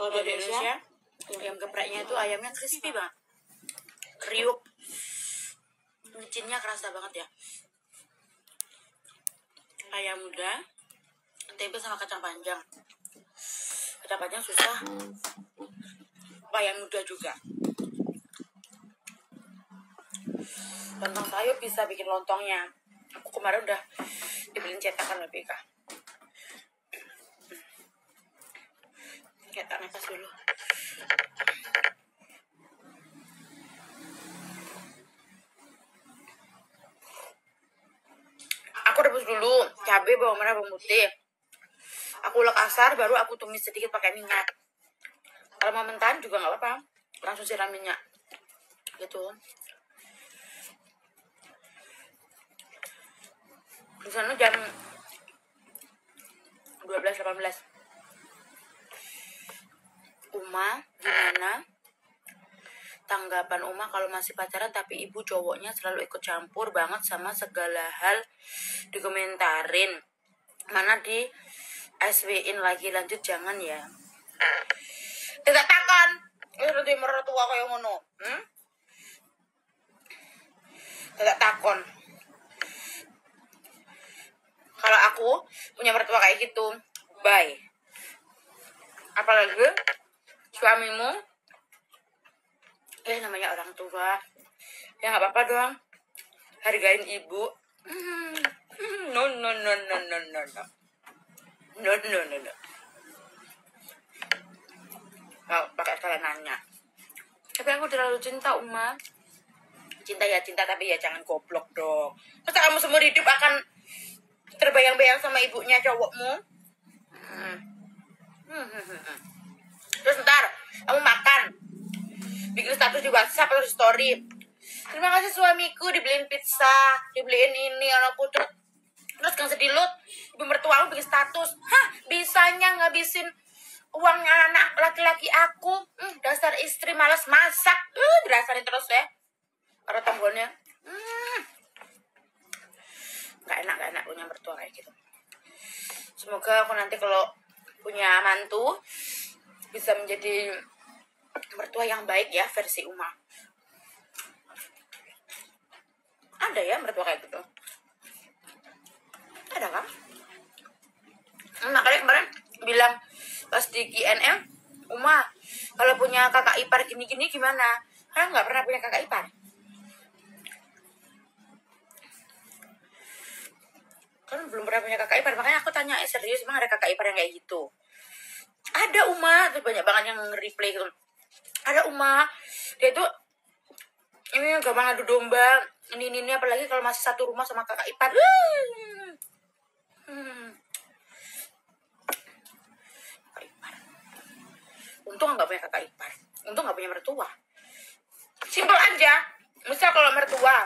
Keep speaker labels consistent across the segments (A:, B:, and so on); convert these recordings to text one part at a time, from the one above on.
A: Kalau di Indonesia, ayam gepreknya itu ayamnya crispy banget, kriuk, micinnya kerasa banget ya. Ayam muda, tempe sama kacang panjang. Kacang panjang susah, ayam muda juga. Lontong sayur bisa bikin lontongnya. Aku kemarin udah dibeliin cetakan BPK. Cetak nafas dulu. Aku rebus dulu cabai, bawang merah, bawang putih. Aku ulek kasar, baru aku tumis sedikit pakai minyak. Kalau mau mentahan juga nggak apa-apa, langsung siram minyak gitu. Di sana jam 12.18. Uma, gimana tanggapan Uma kalau masih pacaran tapi ibu cowoknya selalu ikut campur banget sama segala hal, dikomentarin, mana di SW-in lagi, lanjut jangan ya. Tidak takon, itu di mertua kayak ngono. Tidak takon. Kalau aku punya mertua kayak gitu, bye. Apalagi suamimu, namanya orang tua, ya nggak apa-apa dong, hargain ibu. No. Nggak pakai kalian nanya. Tapi aku terlalu cinta Uma. Cinta ya cinta, tapi ya jangan goblok dong. Masa kamu seumur hidup akan terbayang-bayang sama ibunya cowokmu? Terus ntar kamu makan, bikin status di WhatsApp atau di story, terima kasih suamiku dibeliin pizza, dibeliin ini anakku. Terus kan sedilut ibu mertua aku bikin status, bisanya ngabisin uangnya anak laki-laki aku. Dasar istri malas masak. Dirasain terus ya para tonggonya. Gak enak punya mertua kayak gitu. Semoga aku nanti kalau punya mantu bisa menjadi mertua yang baik ya, versi Uma. Ada ya mertua kayak gitu? Ada kan? Makanya kemarin bilang pas di Q&A, Uma kalau punya kakak ipar gini-gini gimana? Kan nggak pernah punya kakak ipar. Kan belum pernah punya kakak ipar, makanya aku tanya serius, emang ada kakak ipar yang kayak gitu? Ada Uma, terus banyak banget yang nge-replay gitu. Ada Uma, dia tuh ini gampang adu domba, ini apalagi kalau masih satu rumah sama kakak ipar. Kakak ipar. Untung nggak punya kakak ipar, untung nggak punya mertua. Simpel aja, misal kalau mertua,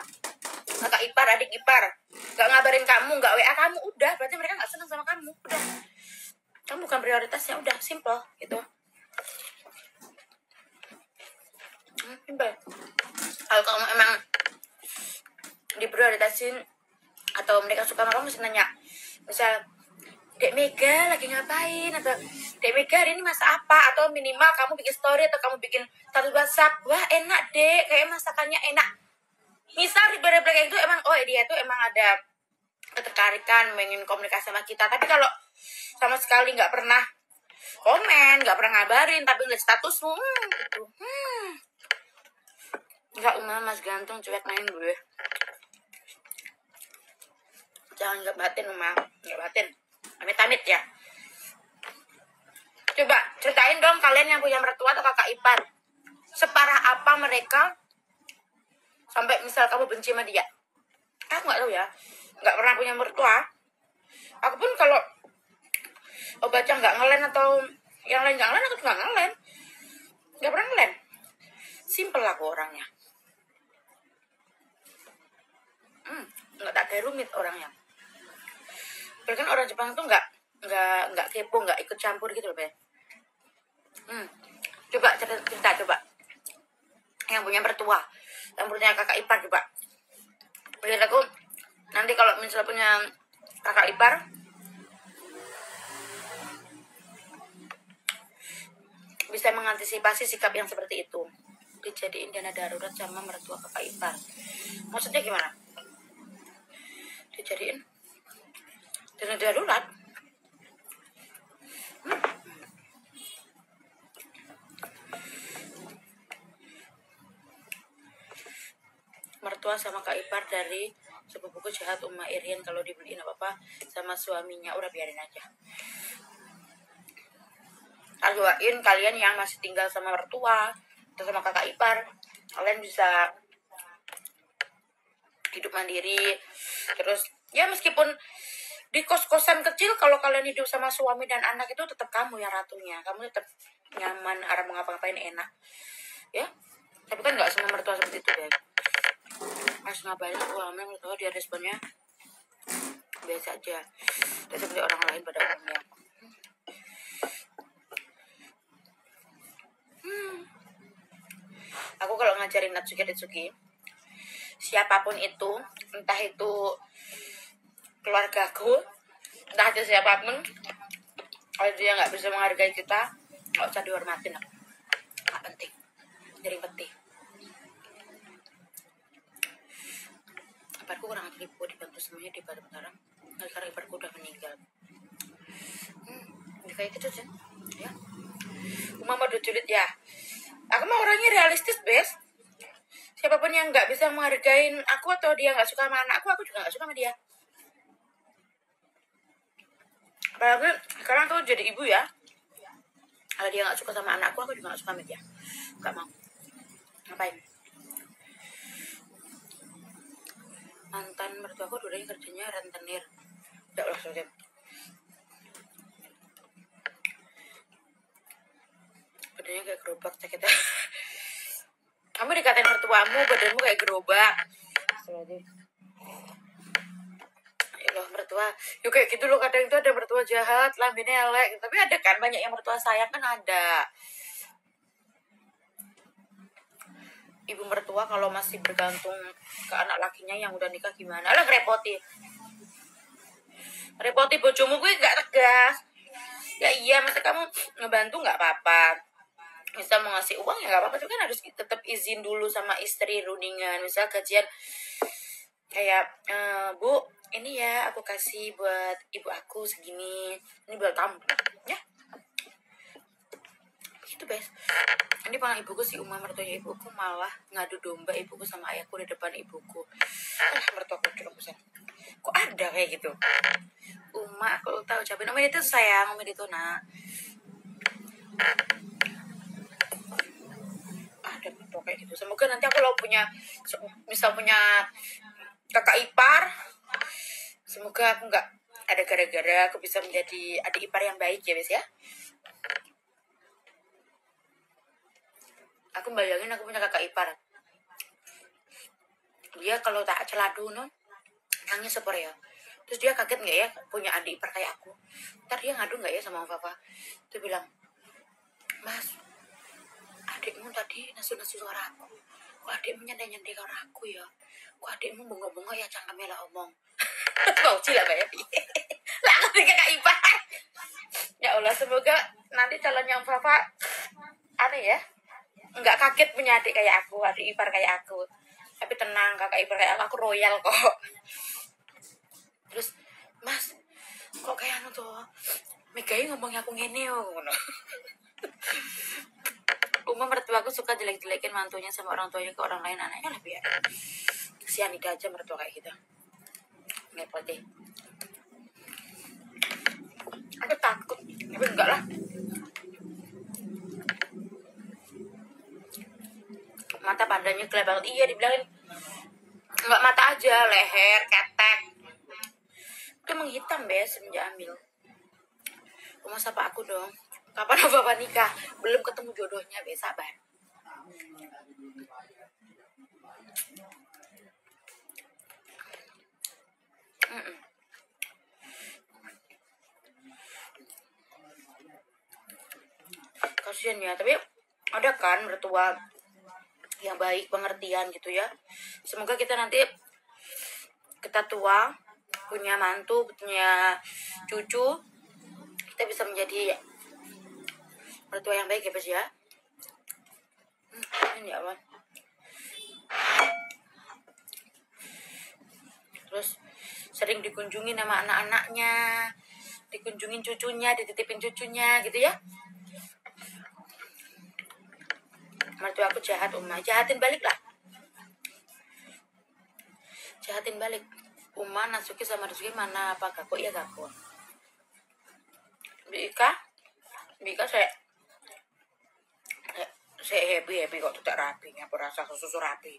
A: kakak ipar, adik ipar, nggak ngabarin kamu, nggak WA kamu, udah berarti mereka nggak senang sama kamu, udah. Kamu bukan prioritasnya, udah simple gitu. Simple. Kalau kamu emang diprioritasin atau mereka suka sama kamu, mesti nanya, misal Dek Mega lagi ngapain, atau Dek Mega hari ini masak apa, atau minimal kamu bikin story atau kamu bikin status WhatsApp, wah enak Dek, kayak masakannya enak. Misal di kayak itu emang, dia tuh emang ada ketertarikan ingin komunikasi sama kita. Tapi kalau sama sekali nggak pernah komen, nggak pernah ngabarin, tapi ngeliat statusmu gitu, nggak. Mas ganteng cuek main gue, jangan nggak batin nggak batin, amit-amit ya. Coba ceritain dong kalian yang punya mertua atau kakak ipar, separah apa mereka sampai misal kamu benci sama dia. Aku nggak tahu ya, nggak pernah punya mertua. Aku pun kalau baca nggak ngelen atau yang lain nggak ngelen, aku nggak ngelen, nggak pernah ngelen. Simple aku orangnya, nggak tak kayak rumit orangnya. Bahkan orang Jepang tuh nggak kepo, nggak ikut campur gitu loh, Be. Coba cerita coba yang punya mertua, yang punya kakak ipar, coba. Lihat aku nanti kalau misalnya punya kakak ipar, bisa mengantisipasi sikap yang seperti itu. Dijadiin dana darurat sama mertua kakak ipar. Maksudnya gimana? Dijadiin dana darurat? Mertua sama kak ipar dari sepupuku jahat Uma Irian, kalau dibeliin apa-apa sama suaminya udah biarin aja. Doain kalian yang masih tinggal sama mertua atau sama kakak ipar, kalian bisa hidup mandiri. Terus ya meskipun di kos-kosan kecil, kalau kalian hidup sama suami dan anak itu tetap kamu yang ratunya, kamu tetap nyaman, arah mau ngapa-ngapain enak ya. Tapi kan nggak semua mertua seperti itu ya. Mas ngapain suami mertua, dia responnya biasa aja, tidak seperti orang lain pada umumnya. Aku kalau ngajarin Natsuki, siapapun itu, entah itu keluargaku, entah itu siapapun, kalau dia nggak bisa menghargai kita, nggak usah dihormatin. Nggak penting, jadi penting. Iparku kurang ajar, ibu dibantu semuanya di bareng-bareng karena iparku udah meninggal. Kayak gitu sih ya. Uma mau julid ya. Aku mau orangnya realistis, bes. Siapapun yang nggak bisa menghargain aku atau dia nggak suka sama anakku, aku juga nggak suka sama dia. Apalagi sekarang tuh jadi ibu ya. Kalau dia nggak suka sama anakku, aku juga nggak suka sama dia. Nggak mau. Ngapain? Mantan mertua aku dulunya kerjanya rentenir. Nggak lah, saja. Badannya kayak gerobak sakitnya. Kamu dikatain mertuamu, badanmu kayak gerobak. Ya loh, mertua. Yuk kayak gitu loh, kadang itu ada mertua jahat, lambinnya elek. Tapi ada kan banyak yang mertua sayang kan ada. Ibu mertua kalau masih bergantung ke anak lakinya yang udah nikah gimana? Alah repoti bojomu gue gak tegas. Ya iya, masa kamu ngebantu gak apa-apa, bisa mau ngasih uang ya gak apa-apa, tapi kan harus tetap izin dulu sama istri rundingan. Misal gajian kayak bu, ini ya aku kasih buat ibu aku segini, ini buat kamu ya gitu, bes. Ini pernah ibuku si Uma, mertuanya ibuku malah ngadu domba ibuku sama ayahku di depan ibuku. Mertuaku curang besar. Kok ada kayak gitu? Uma, aku tahu ucapin Uma itu sayang, Uma itu nak. Ada mertua kayak gitu. Semoga nanti aku kalau misal punya kakak ipar, semoga aku nggak ada gara-gara aku bisa menjadi adik ipar yang baik ya, bes ya. Aku bayangin aku punya kakak ipar, dia kalau tak celadu nangis sepor ya. Terus dia kaget nggak ya punya adik ipar kayak aku. Ntar dia ngadu nggak ya sama papa, tuh bilang, mas, adikmu tadi nasu-nasu suara aku, kok adikmu nyandai-nyandai suara aku ya, kok adikmu bengok-bengok ya cangkemnya lah omong. Mau cila mbak ya. Lah aku kakak ipar. Ya Allah, semoga nanti calonnya papa aneh ya, nggak kaget punya adik kayak aku, adik ipar kayak aku. Tapi tenang, kakak ipar kayak aku royal kok. Terus, mas, kok kayak anu tuh Megai ngomongnya aku ngene yo. Uma mertuaku suka jelek-jelekin mantunya sama orang tuanya ke orang lain, anaknya lah biar. Sianida aja mertua kayak gitu. Ngepot deh. Aku takut, tapi enggak lah. Mata pandanya gelap banget. Iya, dibilangin enggak mata aja, leher, ketek. Itu menghitam, bes, semenjak hamil. Uma sapa aku dong. Kapan bapak nikah? Belum ketemu jodohnya, bes, sabar. Kasian ya, tapi ada kan mertua yang baik, pengertian gitu ya. Semoga kita nanti kita tua, punya mantu, punya cucu, kita bisa menjadi mertua yang baik ya Bes ya. Ini ya Allah. Terus sering dikunjungi sama anak-anaknya, dikunjungin cucunya, dititipin cucunya gitu ya. Mertua aku jahat Uma, jahatin balik lah. Jahatin balik. Uma Nasuki sama Rizky mana apa gaku ya gaku. Bika saya happy kok tidak rapi, apa rasa susu rapi.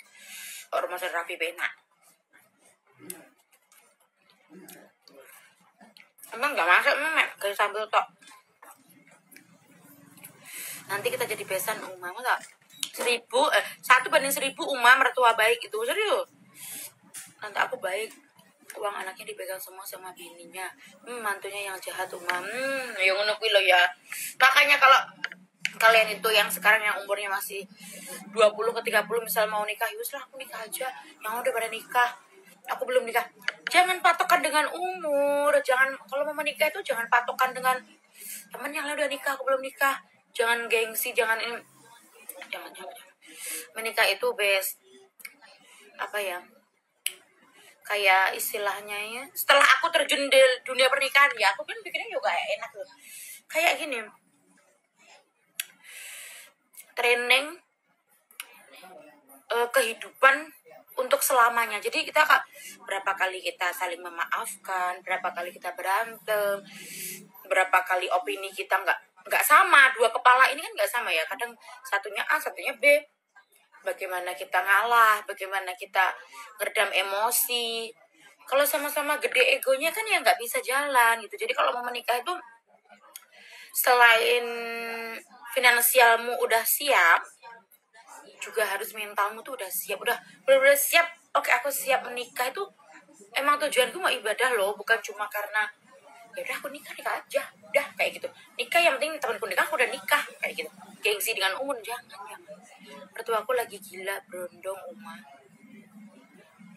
A: Orang masih rapi benak. Emang gak masak memang kayak sambil tok. Nanti kita jadi besan Uma enggak? 1:1000 Uma mertua baik itu serius. Nanti aku baik, uang anaknya dipegang semua sama bininya. Mantunya yang jahat Uma. Yang ngono kuwi lo ya. Makanya kalau kalian itu yang sekarang yang umurnya masih 20 ke 30 misal mau nikah, yus lah aku nikah aja. Yang udah pada nikah, aku belum nikah. Jangan patokan dengan umur. Jangan, kalau mau menikah itu jangan patokan dengan temen yang udah nikah, aku belum nikah. Jangan gengsi, jangan ini. Jangan. Menikah itu best. Apa ya? Kayak istilahnya ya. Setelah aku terjun di dunia pernikahan ya, aku kan pikirnya juga enak loh. Kayak gini. Training kehidupan untuk selamanya. Jadi kita berapa kali kita saling memaafkan, berapa kali kita berantem, berapa kali opini kita nggak sama. Dua kepala ini kan nggak sama ya. Kadang satunya A, satunya B. Bagaimana kita ngalah, bagaimana kita ngeredam emosi. Kalau sama-sama gede egonya kan ya nggak bisa jalan gitu. Jadi kalau mau menikah itu selain finansialmu udah siap, juga harus mentalmu tuh udah siap, udah benar-benar siap. Oke, aku siap menikah itu emang tujuanku mau ibadah loh, bukan cuma karena ya udah aku nikah aja, udah kayak gitu. Nikah yang penting temanku nikah, aku udah nikah kayak gitu. Gengsi dengan umur jangan. Mertuaku lagi gila berondong Uma.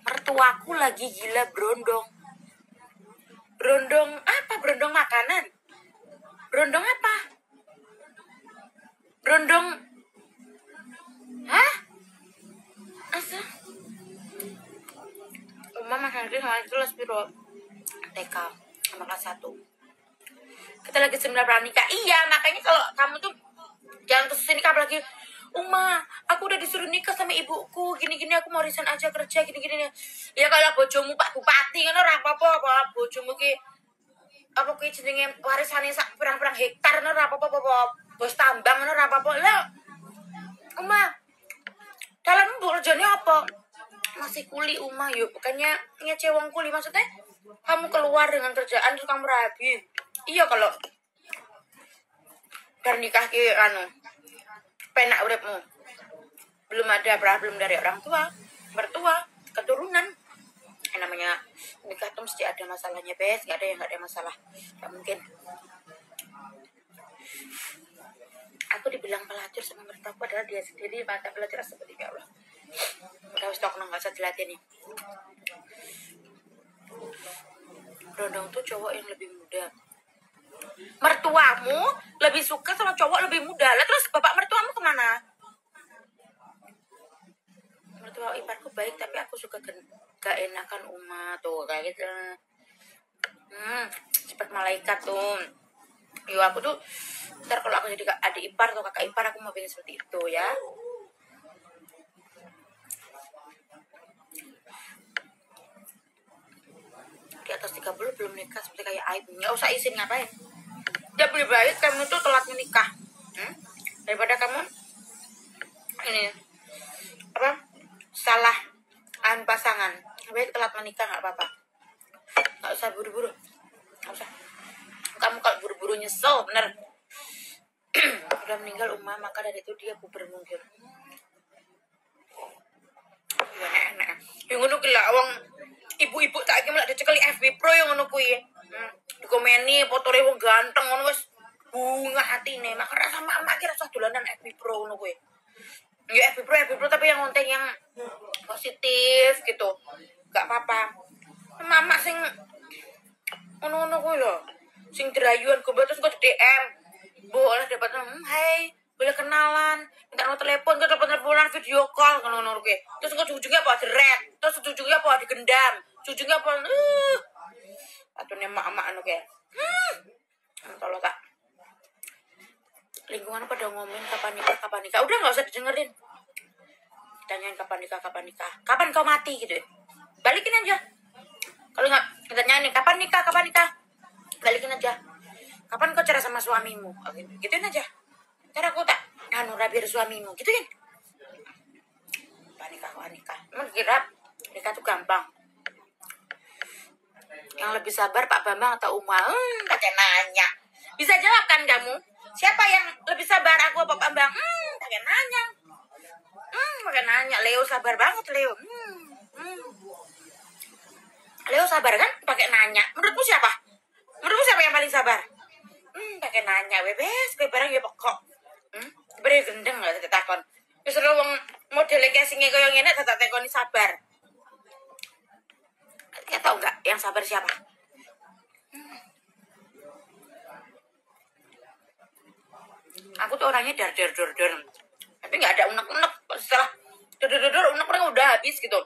A: Mertuaku lagi gila berondong. Berondong apa? Berondong makanan. Berondong apa? Berondong. Hah? Asa? Uma makan sama itu kelas piro? TK sama kelas 1. Kita lagi seminar pranikah. Iya, makanya kalau kamu tuh jangan kesusahan nikah lagi. Uma, aku udah disuruh nikah sama ibuku. Gini-gini aku mau resign aja kerja gini-gini. Ya kalau bojomu Pak Bupati kan ora apa-apa, bojomu ki apa kuwi jenenge warisane sak pirang-pirang hektar ora apa-apa, bos tambang ora apa-apa. Lah, Uma, dalam kerjanya apa? Masih kuli Uma, yuk bukannya ngece wong kuli, maksudnya kamu keluar dengan kerjaan terus kamu rapi. Iya kalau dan nikah ki penak uripmu. Belum ada problem dari orang tua, mertua, keturunan. Namanya nikah tuh mesti ada masalahnya, Bes. Gak ada masalah. Gak mungkin. Aku dibilang pelacur sama mertua padahal dia sendiri mata pelacur seperti ya Allah. Udah stok nggak usah dilatih nih. Berondong tuh cowok yang lebih muda. Mertuamu lebih suka sama cowok lebih muda. Lah terus bapak mertuamu kemana? Mertua iparku baik tapi aku suka gak enakan Uma tuh kayak gitu. Cepet malaikat tuh. Yo aku tuh ntar kalau aku jadi adik ipar atau kakak ipar aku mau pengen seperti itu ya. Di atas 30 belum nikah seperti kayak Aib. Nggak usah izin ngapain. Ya lebih baik kamu tuh telat menikah daripada kamu ini apa salah pasangan. Baik telat menikah nggak apa-apa, nggak usah buru-buru, nggak usah. Kamu kalau buru-buru nyesel bener. Udah meninggal Uma, maka dari itu dia puber mungkin. Ya enak yang ngono ki lah wong ibu-ibu tak iki malah dicekeli FB Pro yang ngono kuwi. Dikomeni fotone wong ganteng ngono wis bunga atine, makanya sama emak ki rasa dolanan FB Pro ngono kuwi. Ya FB Pro tapi yang konten yang positif gitu. Gak apa-apa. Mama sing ngono-ngono kuwi lho. Sing dirayuan gombal terus kok DM. boleh dapat hai boleh kenalan minta nomor telepon ke teleponan video call ngono oke terus ujungnya apa direct terus ujungnya apa digendam ujungnya apa atune mak-mak anu kayak tolong tak lingkungan pada ngomongin kapan nikah udah nggak usah didengerin tanyain kapan nikah kapan kau mati gitu ya balikin aja kalau nggak kita nyanyi kapan nikah balikin aja kapan kau cerai sama suamimu gituin aja ntar aku tak biar suamimu gituin kapan nikah emang kira nikah tuh gampang yang lebih sabar Pak Bambang atau Uma pakai nanya bisa jawab kan kamu siapa yang lebih sabar aku apa Pak Bambang pakai nanya pakai nanya Leo sabar banget Leo Leo sabar kan pakai nanya menurutmu siapa yang paling sabar pakai nanya bebes barang ya pokok beri gendeng nggak takon justru wong model casingnya kayak ngene tak tekoni sabar ya tau nggak yang sabar siapa aku tuh orangnya dar tapi nggak ada unek setelah unek udah habis gitu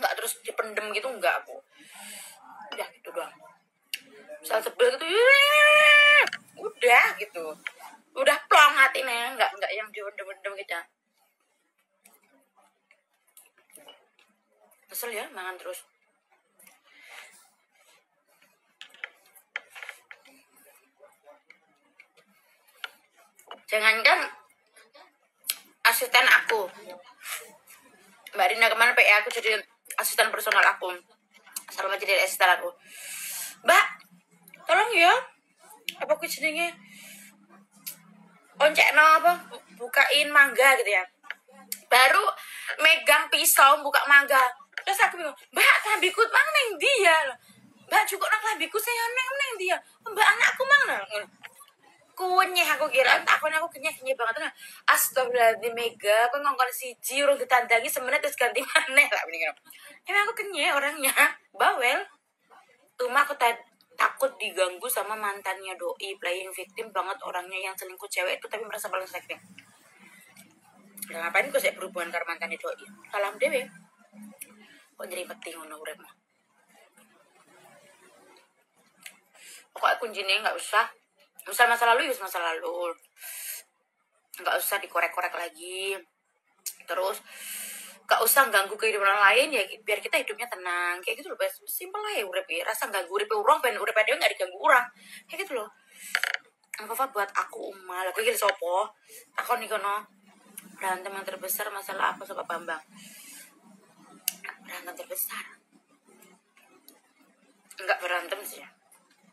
A: nggak terus dipendem gitu nggak aku udah gitu doang misal sebel gitu udah gitu udah plong hatinya nggak yang dipendem gitu kesel ya mangan terus jangankan asisten aku Mbak Rina kemana PA aku jadi asisten personal aku selama jadi asisten aku Mbak tolong ya apa aku jenenge oncekno apa bukain mangga gitu ya baru megang pisau buka mangga terus aku bingung Mbak klambiku mang neng dia Mbak cukup nak klambiku saya neng dia Mbak anakku mang nang kunyeh aku kira takon aku kenyeh banget nah astagfirullahaladzim mega aku ngongkon siji urung ditandangi semenit terus ganti maneh lah mendingan emang aku kenyeh orangnya bawel cuma aku takut diganggu sama mantannya doi playing victim banget orangnya yang selingkuh cewek itu tapi merasa paling selektif dan ngapain kok saya berhubungan karo mantannya doi salam dewe kok jadi penting ngono urip mah pokoknya kuncinya nggak usah misal masa lalu nggak usah dikorek-korek lagi terus nggak usah ganggu kehidupan orang lain ya biar kita hidupnya tenang kayak gitu loh simpel lah ya urip rasa ganggu urip orang ben urip dia nggak diganggu orang kayak gitu loh apa buat aku Uma lagu gini sopo aku nih kono berantem yang terbesar masalah apa sama Bambang berantem terbesar enggak berantem sih ya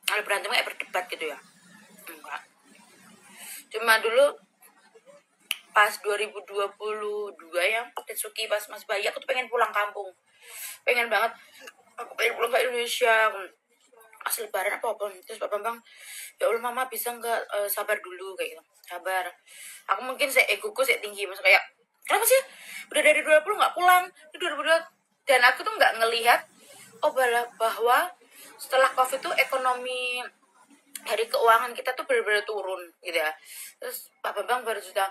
A: kalau berantem kayak berdebat gitu ya enggak cuma dulu pas 2022 ya Tetsuki pas Mas Bayi aku tuh pengen pulang kampung pengen banget aku pengen pulang ke Indonesia pas lebaran apa terus Pak Bambang ya Allah mama bisa nggak sabar dulu kayak gitu sabar aku mungkin saya egoku saya tinggi maksud kayak kenapa sih udah dari 20 nggak pulang di 2022 dan aku tuh nggak ngelihat bahwa setelah COVID tuh ekonomi dari keuangan kita tuh benar-benar turun gitu ya terus Pak Bambang baru sudah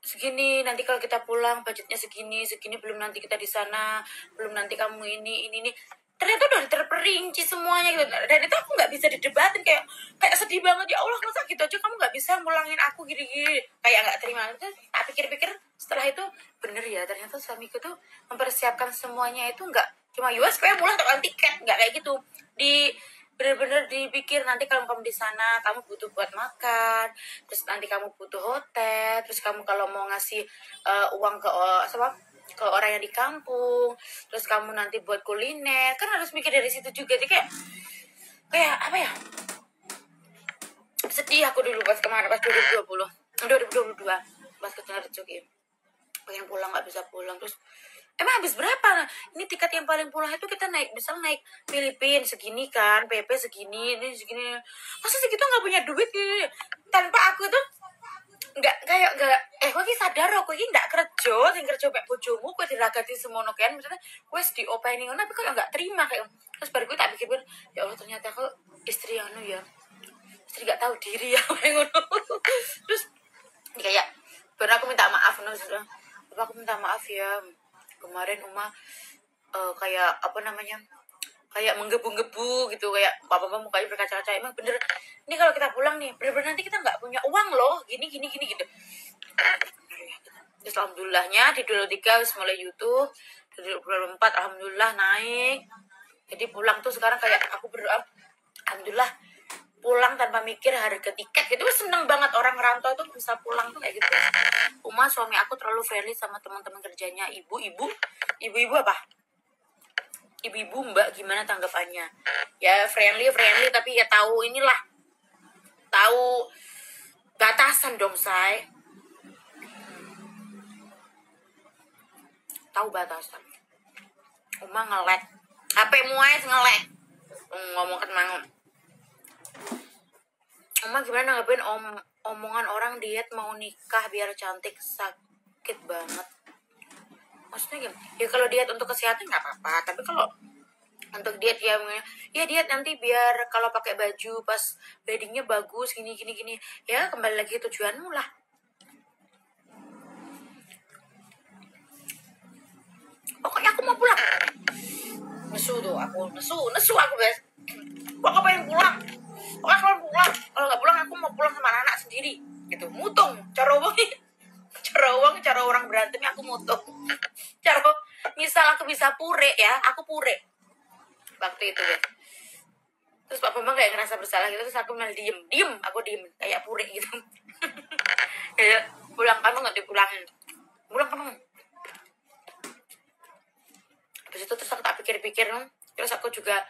A: segini nanti kalau kita pulang budgetnya segini belum nanti kita di sana belum nanti kamu ini ternyata udah terperinci semuanya gitu dan itu aku nggak bisa didebatin kayak sedih banget ya Allah masa gitu aja kamu nggak bisa ngulangin aku gini kayak nggak terima terus tak pikir-pikir setelah itu bener ya ternyata suamiku tuh mempersiapkan semuanya itu nggak cuma US kayak mulai untuk tiket nggak kayak gitu di bener-bener dipikir nanti kalau kamu di sana kamu butuh buat makan terus nanti kamu butuh hotel terus kamu kalau mau ngasih uang ke orang yang di kampung terus kamu nanti buat kuliner kan harus mikir dari situ juga jadi kayak apa ya sedih aku dulu pas kemarin pas 2022 pas ke Jogi pengen pulang nggak bisa pulang terus emang habis berapa nah? Ini tiket yang paling pulang itu kita naik misal naik Filipina segini kan PP segini ini segini masa segitu nggak punya duit gitu tanpa aku tuh nggak kok sadar aku ini nggak kerja sing kerja kayak bojomu kok diragati semono kan misalnya wes di opening tapi kok nggak terima kayak terus baru gue tak pikir ya Allah ternyata aku istri istri gak tahu diri ya. Terus kayak bener aku minta maaf aku minta maaf ya, kemarin Uma kayak apa namanya, kayak menggebu-gebu gitu, kayak bapak-bapak mukanya berkaca-kaca. Emang bener ini kalau kita pulang nih bener-bener nanti kita nggak punya uang loh, gini gitu. Terus alhamdulillahnya di 23 mulai YouTube, di 24 alhamdulillah naik. Jadi pulang tuh sekarang kayak aku berdoa, alhamdulillah pulang tanpa mikir harga tiket gitu. Seneng banget orang rantau tuh bisa pulang tuh kayak gitu. Uma suami aku terlalu friendly sama teman-teman kerjanya. Ibu-ibu apa? Ibu-ibu mbak gimana tanggapannya? Ya friendly tapi ya tahu inilah, tahu batasan dong say. Tahu batasan. Uma ngelek, HP-mu aja ngelek. Ngomong kenang. Uma gimana nanggepin omongan orang diet mau nikah biar cantik? Sakit banget. Maksudnya gimana? Ya kalau diet untuk kesehatan nggak apa-apa, tapi kalau untuk diet ya diet nanti biar kalau pakai baju pas weddingnya bagus gini ya, kembali lagi tujuanmu lah. Pokoknya aku mau pulang. Nesu aku guys. Pokoknya pengen pulang. Kalau nggak pulang aku mau pulang sama anak sendiri gitu. Mutung cara orang berantem aku mutung. Misal aku bisa pure ya, aku pure waktu itu ya. Terus Pak Bambang kayak ngerasa bersalah gitu, terus aku malah diem aku diem kayak pure gitu. Kayak pulang kamu nggak dipulangin, pulang kamu. Habis itu terus aku tak pikir-pikir, terus aku juga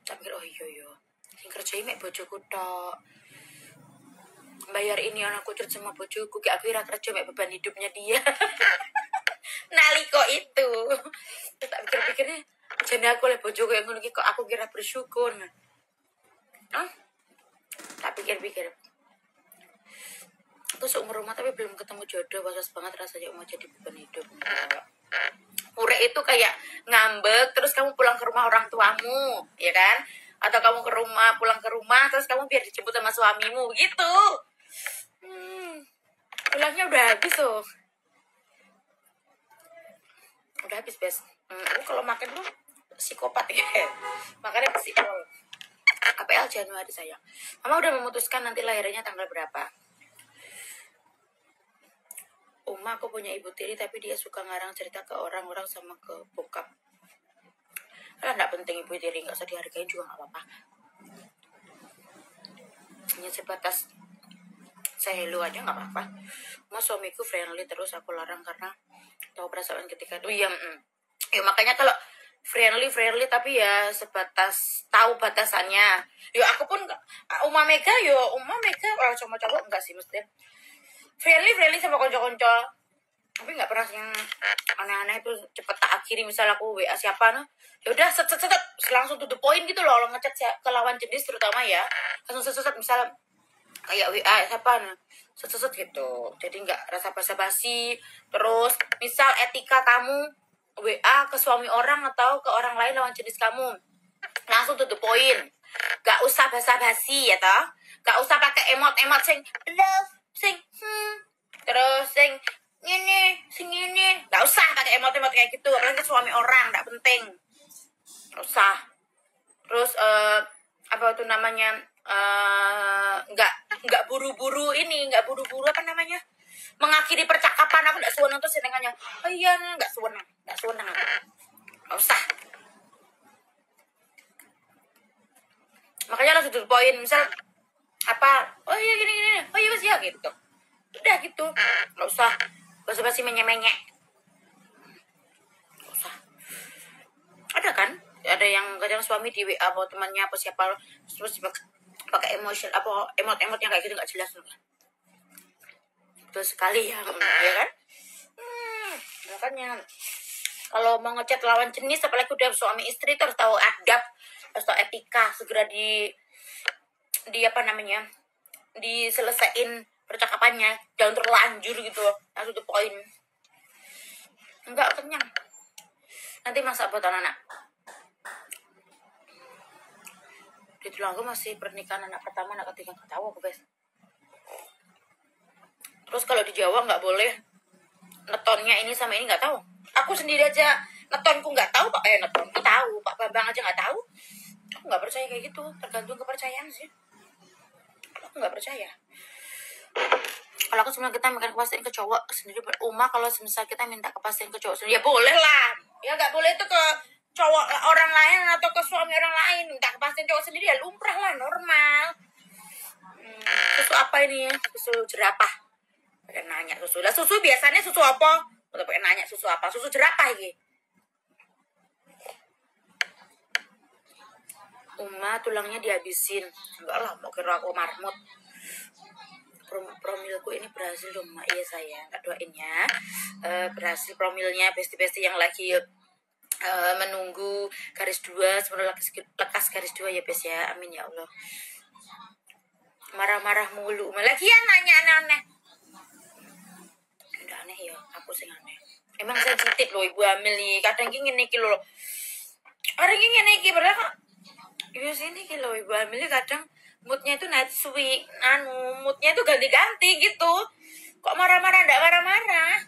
A: tak pikir, oh iya sing kerja mek bojoku tok, bayar ini anakku kerja sama bojoku, kayak aku kira kerja mek beban hidupnya dia. Naliko itu terus tak pikir-pikirnya, jadi aku oleh bojoku yang ngono kok aku kira bersyukur. Tak pikir-pikir aku seumur rumah tapi belum ketemu jodoh, was banget rasanya mau jadi beban hidup. Pure itu kayak ngambek terus kamu pulang ke rumah orang tuamu, ya kan? Atau kamu pulang ke rumah terus kamu biar dijemput sama suamimu gitu. Pulangnya udah habis tuh. Udah habis bes. Aku kalau makan tuh psikopat ya. Makanya psikol. APL Januari sayang. Mama udah memutuskan nanti lahirnya tanggal berapa? Uma aku punya ibu tiri tapi dia suka ngarang cerita ke orang-orang sama ke bokap. Gak penting ibu tiri, gak usah dihargain juga gak apa-apa. Hanya sebatas saya hello aja gak apa-apa. Suamiku friendly terus aku larang karena tahu perasaan ketika itu. Ya makanya kalau friendly tapi ya sebatas tahu batasannya. Aku pun Uma Mega kalau cuma cowok enggak sih, mesti friendly sama konco-konco, tapi nggak pernah yang aneh-aneh itu cepet tak akhiri. Misal aku WA siapa ya udah set langsung to the point gitu loh. Kalau ngechat ke lawan jenis terutama ya langsung set misal kayak WA siapa set gitu, jadi nggak rasa basa-basi. Terus misal etika kamu WA ke suami orang atau ke orang lain lawan jenis kamu, langsung to the point, nggak usah basa-basi ya toh, nggak usah pakai emot sing love sing terus sing ini nggak usah pakai emot kayak gitu, apalagi suami orang, nggak penting, nggak usah. Terus apa itu namanya, nggak buru-buru apa namanya, mengakhiri percakapan. Aku nggak suwenang tuh senengannya, oh iya nggak suwenang nggak usah. Makanya langsung to the point. Misal apa, oh iya gini oh iya mas ya gitu, udah gitu, nggak usah basa-basi menye-menye, nggak usah. Ada yang kadang suami di WA atau temannya apa siapa terus pakai emotion apa emot yang kayak gitu nggak jelas. Betul sekali ya kan. Makanya kalau mau ngechat lawan jenis apalagi udah suami istri terus tahu adab, harus tahu etika, segera di apa namanya, diselesain percakapannya, jangan terlanjur gitu, langsung to poin. Enggak kenyang, nanti masak buat anak-anak. Di tulangku masih pernikahan anak pertama, anak ketiga nggak tahu aku guys. Terus kalau di Jawa nggak boleh netonnya ini sama ini, nggak tahu. Aku sendiri aja netonku nggak tahu, Pak. Netonku tahu, Pak Bambang aja nggak tahu. Aku nggak percaya kayak gitu, tergantung kepercayaan sih. Aku nggak percaya. Kalau aku sebelum kita minta kepastian ke cowok sendiri, Uma kalau misal kita minta kepastian ke cowok sendiri, ya boleh lah. Ya nggak boleh itu ke cowok orang lain atau ke suami orang lain. Minta kepastian cowok sendiri ya lumrah lah, normal. Susu apa ini? Susu jerapah. Pakai nanya susu. Lah susu biasanya susu apa? Atau pakai nanya susu apa? Susu jerapah ini. Uma tulangnya dihabisin. Enggak lah, mau kira aku marmut. Promilku ini berhasil loh, Mak. Iya sayang, tak doain ya. Berhasil promilnya, besti-besti yang lagi menunggu garis 2, sebenarnya lekas garis 2 ya bes ya. Amin ya Allah. Marah-marah mulu. Lagian nanya aneh-aneh. Udah aneh ya, aku sing aneh. Emang sensitif loh ibu hamil nih. Kadang gini nih loh. Orang gini nih padahal iya sini loh ibu hamil kadang moodnya itu night swing, moodnya itu ganti-ganti gitu. Kok marah-marah, enggak marah-marah.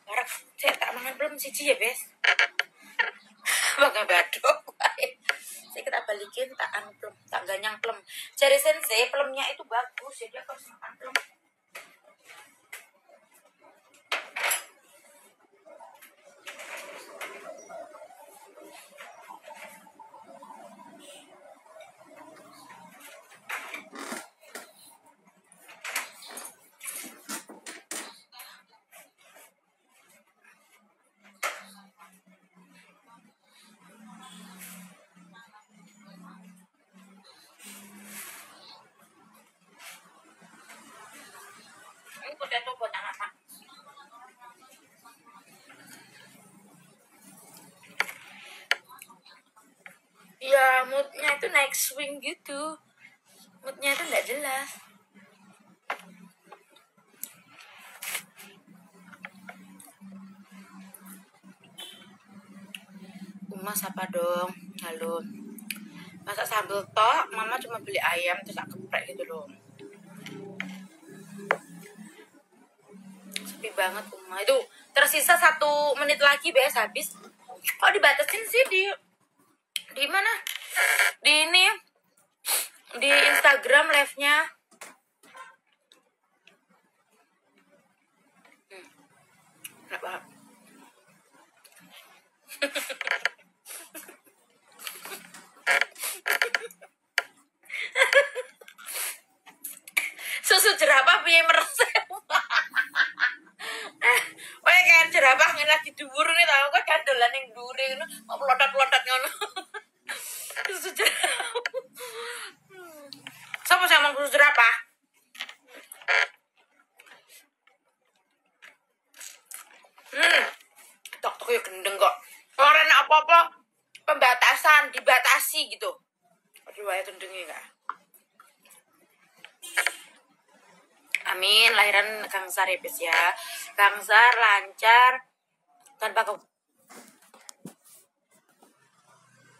A: Marah, saya tak mangan belum cici ya, Bes. Bangga badok. Saya kita balikin tak plem, tak ganyang plem. Cari sensei, plemnya itu bagus, jadi aku harus makan plem. Ini potato buat anak-anak. Ya, moodnya itu naik swing gitu. Moodnya itu nggak jelas. Mas apa dong? Halo. Masak sambal tok, mama cuma beli ayam terus aku geprek gitu loh. Sepi banget Uma. Itu tersisa 1 menit lagi bes habis. Kok dibatasin sih di mana? Di ini di Instagram live-nya. Nggak paham. Susu jerapah piye meresep. Kayak kan jerapah ngene lagi dhuwur ngene tau kok gandolan ning dhuwure ngono, kok plotot-plotot ngono. Susu jerapah. Siapa sih ngomong susu jerapah? Tok ya gendeng kok. Ora enak apa-apa pembatasan, dibatasi gitu. Aduh ayo gendengnya enggak. Amin, lahiran Kang Sar ya, Kang Sar lancar tanpa